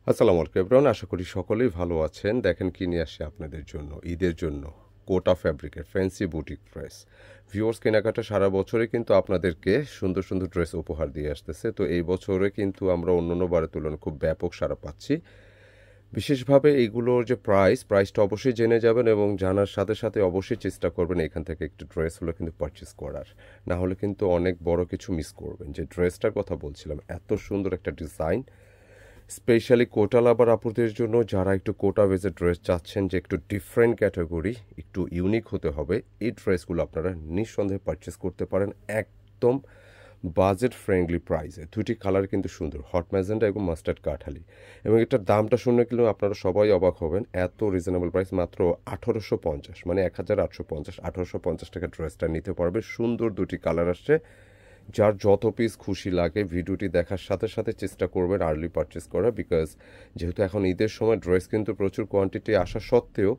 আসসালামু আলাইকুম এভরিওয়ান, আশা করি সকলেই ভালো আছেন। দেখেন কি নিয়ে আসে আপনাদের জন্য, ঈদের জন্য কোটা ফ্যাব্রিকের ফ্যান্সি বুটিক ড্রেস। ভিউয়ার্স, কেনাকাটা সারা বছরে কিন্তু আপনাদেরকে সুন্দর সুন্দর ড্রেস উপহার দিয়ে আসতেছে। তো এই বছরে কিন্তু আমরা অন্যান্য বারের তুলনায় খুব ব্যাপক সাড়া পাচ্ছি। বিশেষভাবে এইগুলোর যে প্রাইসটা অবশ্যই জেনে যাবেন এবং জানার সাথে সাথে অবশ্যই চেষ্টা করবেন এখান থেকে একটু ড্রেসগুলো কিন্তু পারচেস করার। না হলে কিন্তু অনেক বড় কিছু মিস করবেন। যে ড্রেসটার কথা বলছিলাম, এত সুন্দর একটা ডিজাইন, স্পেশালি কোটা লাভার আপুদের জন্য, যারা একটু কোটা বেজে ড্রেস চাচ্ছেন, যে একটু ডিফারেন্ট ক্যাটাগরি, একটু ইউনিক হতে হবে, এই ড্রেসগুলো আপনারা নিঃসন্দেহে পারচেস করতে পারেন একদম বাজেট ফ্রেন্ডলি প্রাইসে। দুটি কালার কিন্তু সুন্দর, হট ম্যাজেন্ডা এবং মাস্টার্ড কাঠালি। এবং এটার দামটা শুনলে কিন্তু আপনারা সবাই অবাক হবেন, এত রিজনেবল প্রাইস, মাত্র 1850, মানে 1850, 1850 টাকা ড্রেসটা নিতে পারবে। সুন্দর দুটি কালার আসছে। যার যত পিস খুশি লাগে ভিডিওটি দেখার সাথে সাথে চেষ্টা করবেন আর্লি পারচেস করা, বিকজ যেহেতু এখন ঈদের সময় ড্রেস কিন্তু প্রচুর কোয়ান্টিটি আসা সত্ত্বেও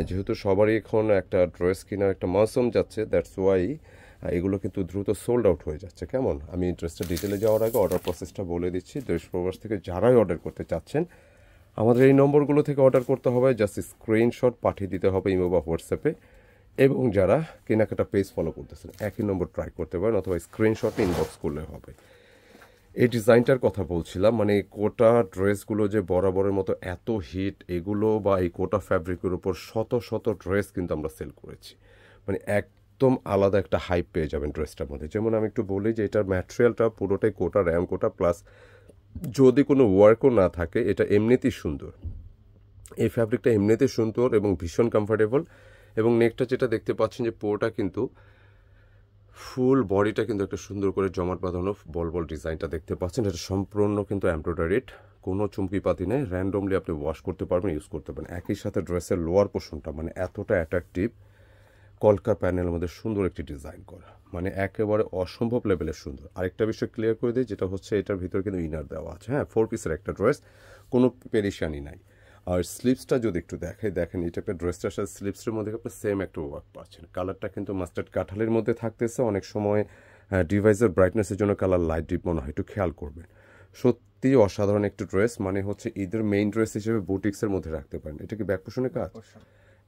যেহেতু সবারই এখন একটা ড্রেস কেনার একটা মৌসুম যাচ্ছে, দ্যাটস ওয়াই এগুলো কিন্তু দ্রুত সোল্ড আউট হয়ে যাচ্ছে। কেমন, আমি ড্রেসটা ডিটেলে যাওয়ার আগে অর্ডার প্রসেসটা বলে দিচ্ছি। দেশ প্রবাস থেকে যারাই অর্ডার করতে চাচ্ছেন, আমাদের এই নম্বরগুলো থেকে অর্ডার করতে হবে, জাস্ট স্ক্রিনশট পাঠিয়ে দিতে হবে ইমো বা হোয়াটসঅ্যাপে। এবং যারা কেনাকাটা পেজ ফলো করতেছেন একই নম্বর ট্রাই করতে পারেন, অথবা স্ক্রিনশট ইনবক্স করলে হবে। এই ডিজাইনটার কথা বলছিলাম, মানে কোটা ড্রেসগুলো যে বরাবরের মতো এত হিট, এগুলো বা এই কোটা ফ্যাব্রিকের উপর শত শত ড্রেস কিন্তু আমরা সেল করেছি। মানে একদম আলাদা একটা হাইপ পেয়ে যাবেন ড্রেসটার মধ্যে। যেমন আমি একটু বলি যে এটার ম্যাটেরিয়ালটা পুরোটাই কোটা, র্যাম কোটা, প্লাস যদি কোনো ওয়ার্কও না থাকে, এটা এমনিতেই সুন্দর। এই ফ্যাব্রিকটা এমনিতে সুন্দর এবং ভীষণ কমফোর্টেবল। এবং নেকটা যেটা দেখতে পাচ্ছেন, যে পুরোটা কিন্তু ফুল বডিটা কিন্তু একটা সুন্দর করে জমাট বাঁধানো বল বল ডিজাইনটা দেখতে পাচ্ছেন। এটা সম্পূর্ণ কিন্তু এমব্রয়ডারিড, কোনো চুমকিপাতি নেই, র্যান্ডমলি আপনি ওয়াশ করতে পারবেন, ইউজ করতে পারবেন। একই সাথে ড্রেসের লোয়ার পোর্শনটা মানে এতটা অ্যাট্রাকটিভ, কলকা প্যানেলের মধ্যে সুন্দর একটি ডিজাইন করা, মানে একেবারে অসম্ভব লেভেলের সুন্দর। আরেকটা বিষয় ক্লিয়ার করে দিই, যেটা হচ্ছে এটার ভিতরে কিন্তু ইনার দেওয়া আছে। হ্যাঁ, 4 পিসের একটা ড্রেস, কোনো পেরেশানি নাই। আর স্লিপসটা যদি একটু দেখেন এই টাইপের ড্রেসটার সাথে স্লিপসের মধ্যে আপনি সেম একটা ওয়ার্ক পাচ্ছেন। কালারটা কিন্তু মাস্টার্ড কাঠালের মধ্যে থাকতেছে। অনেক সময় ডিভাইসের ব্রাইটনেসের জন্য কালার লাইট ডিপ মনে হয়, একটু খেয়াল করবেন। সত্যি অসাধারণ একটা ড্রেস, মানে হচ্ছে ঈদের মেইন ড্রেস হিসেবে বুটিক্সের মধ্যে রাখতে পারেন। এটা কি ব্যাক পোষণের কাজ?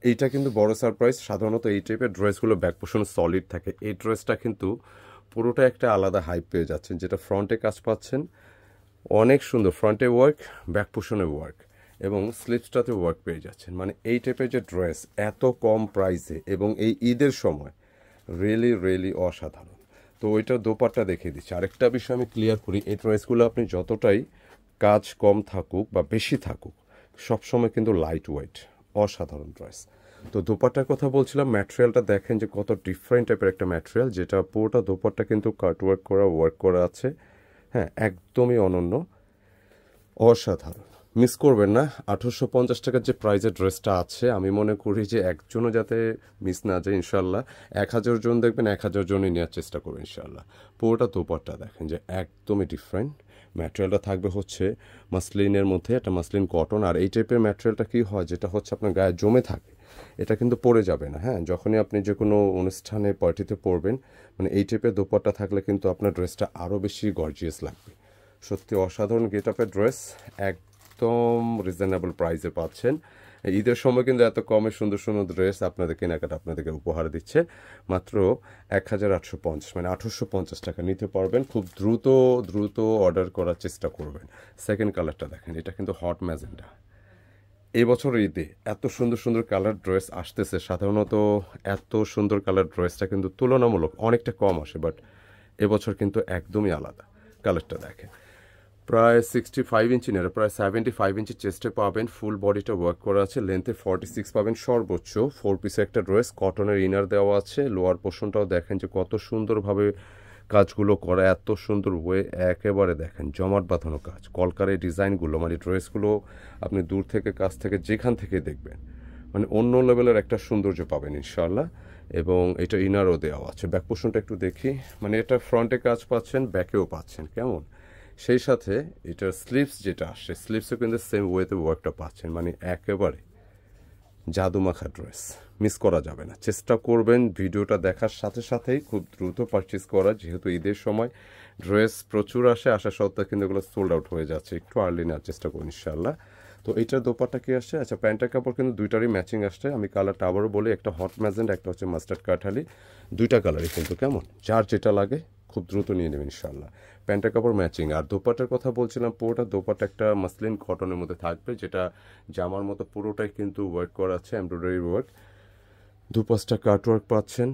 এইটা কিন্তু বড় সারপ্রাইজ। সাধারণত এই টাইপের ড্রেসগুলো ব্যাক পোর্শন সলিড থাকে, এই ড্রেসটা কিন্তু পুরোটা একটা আলাদা হাইপ পেয়ে যাচ্ছেন। যেটা ফ্রন্টে কাজ পাচ্ছেন অনেক সুন্দর, ফ্রন্টে ওয়ার্ক, ব্যাক পোর্শনে ওয়ার্ক, এবং স্লিপসটাতে ওয়ার্ক পেয়ে যাচ্ছেন। মানে এই টাইপের যে ড্রেস এত কম প্রাইসে এবং এই ঈদের সময়, রিয়েলি রিয়েলি অসাধারণ। তো ওইটার দোপাট্টা দেখিয়ে দিচ্ছি। আরেকটা বিষয় আমি ক্লিয়ার করি, এই ড্রেসগুলো আপনি যতটাই কাজ কম থাকুক বা বেশি থাকুক, সবসময় কিন্তু লাইট ওয়েট, অসাধারণ ড্রেস। তো দোপাট্টার কথা বলছিলাম, ম্যাটেরিয়ালটা দেখেন যে কত ডিফারেন্ট টাইপের একটা ম্যাটেরিয়াল, যেটা পুরোটা দোপাট্টা কিন্তু কাট ওয়ার্ক করা আছে। হ্যাঁ, একদমই অনন্য, অসাধারণ। মিস করবেন না। 1850 টাকার যে প্রাইজের ড্রেসটা আছে, আমি মনে করি যে একজনও যাতে মিস না যায়। ইনশাল্লাহ 1000 জন দেখবেন, 1000 জনই নেওয়ার চেষ্টা করবেন ইনশাল্লাহ। পুরোটা দোপাট্টা দেখেন যে একদমই ডিফারেন্ট। ম্যাটেরিয়ালটা থাকবে হচ্ছে মাসলিনের মধ্যে, একটা মাসলিন কটন। আর এই টাইপের ম্যাটেরিয়ালটা কী হয়, যেটা হচ্ছে আপনার গায়ে জমে থাকে, এটা কিন্তু পরে যাবে না। হ্যাঁ, যখনই আপনি যে কোনো অনুষ্ঠানে পার্টিতে পরবেন, মানে এই টাইপের দোপাট্টা থাকলে কিন্তু আপনার ড্রেসটা আরও বেশি গর্জিয়াস লাগবে। সত্যি অসাধারণ গেট আপের ড্রেস, একদম রিজনেবল প্রাইসে পাচ্ছেন। ঈদের সময় কিন্তু এত কমে সুন্দর সুন্দর ড্রেস আপনাদের কেনাকাটা আপনাদেরকে উপহার দিচ্ছে মাত্র 1850, মানে 1850 টাকা নিতে পারবেন। খুব দ্রুত দ্রুত অর্ডার করার চেষ্টা করবেন। সেকেন্ড কালারটা দেখেন, এটা কিন্তু হট ম্যাজেন্ডা। এবছর ঈদে এত সুন্দর সুন্দর কালার ড্রেস আসতেছে। সাধারণত এত সুন্দর কালার ড্রেসটা কিন্তু তুলনামূলক অনেকটা কম আসে, বাট এবছর কিন্তু একদমই আলাদা। কালারটা দেখেন, প্রায় 65 ইঞ্চি নেড়ে প্রায় 75 ইঞ্চি চেস্টে পাবেন। ফুল বডিটা ওয়ার্ক করা আছে, লেন্থে 46 পাবেন সর্বোচ্চ। 4 পিসের একটা ড্রেস, কটনের ইনার দেওয়া আছে। লোয়ার পোর্শনটাও দেখেন যে কত সুন্দরভাবে কাজগুলো করা, এত সুন্দর ওয়ে, একেবারে দেখেন জমাট বাঁধানো কাজ, কলকার এই ডিজাইনগুলো, মানে ড্রেসগুলো আপনি দূর থেকে কাছ থেকে যেখান থেকে দেখবেন, মানে অন্য লেভেলের একটা সৌন্দর্য পাবেন ইনশাল্লাহ। এবং এটা ইনারও দেওয়া আছে। ব্যাক পোর্শনটা একটু দেখি, মানে এটা ফ্রন্টে কাজ পাচ্ছেন, ব্যাকেও পাচ্ছেন। কেমন, সেই সাথে এটার স্লিভস যেটা আসছে, স্লিভসও কিন্তু সেম ওয়েতে ওয়ার্কটা পাচ্ছেন। মানে একেবারে জাদুমাখা ড্রেস, মিস করা যাবে না। চেষ্টা করবেন ভিডিওটা দেখার সাথে সাথেই খুব দ্রুত পারচেস করা, যেহেতু ঈদের সময় ড্রেস প্রচুর আসে, আসা সত্ত্বেও কিন্তু এগুলো সোল্ড আউট হয়ে যাচ্ছে। একটু আর্লি নেওয়ার চেষ্টা করুন ইনশাল্লাহ। তো এইটার দোপাট্টা কি আসছে? আচ্ছা, প্যান্টের কাপড় কিন্তু দুইটারই ম্যাচিং আসছে। আমি কালারটা আবারও বলি, একটা হট ম্যাজেন্ট, একটা হচ্ছে মাস্টার্ড কাঠালি, দুইটা কালারই কিন্তু কেমন, যার যেটা লাগে খুব দ্রুত নিয়ে নেবেন ইনশাল্লাহ। প্যান্টের কাপড় ম্যাচিং। আর দোপাট্টার কথা বলছিলাম, পুরোটা দোপাট্টা একটা মাসলিন কটনের মধ্যে থাকবে, যেটা জামার মতো পুরোটাই কিন্তু ওয়ার্ক করা আছে, এমব্রয়ডারি ওয়ার্ক, দুপাশটা কাটওয়ার্ক পাচ্ছেন,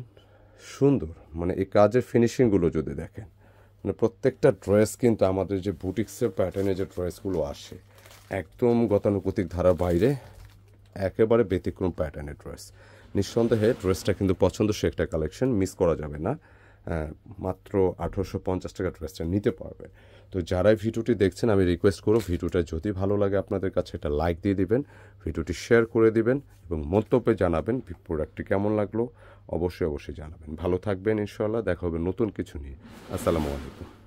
সুন্দর। মানে এই কাজের ফিনিশিংগুলো যদি দেখেন, মানে প্রত্যেকটা ড্রেস কিন্তু আমাদের যে বুটিক্সের প্যাটার্নে যে ড্রেসগুলো আসে, একদম গতানুগতিক ধারার বাইরে, একেবারে ব্যতিক্রম প্যাটার্নের ড্রেস। নিঃসন্দেহে ড্রেসটা কিন্তু পছন্দসই একটা কালেকশন, মিস করা যাবে না। মাত্র 1850 টাকা ড্রেসটা নিতে পারবে। তো যারাই ভিডিওটি দেখছেন, আমি রিকোয়েস্ট করব, ভিডিওটা যদি ভালো লাগে আপনাদের কাছে, এটা লাইক দিয়ে দিবেন, ভিডিওটি শেয়ার করে দিবেন এবং মন্তব্যে জানাবেন প্রোডাক্টটি কেমন লাগলো। অবশ্যই অবশ্যই জানাবেন। ভালো থাকবেন, ইনশাআল্লাহ দেখা হবে নতুন কিছু নিয়ে। আসসালামু আলাইকুম।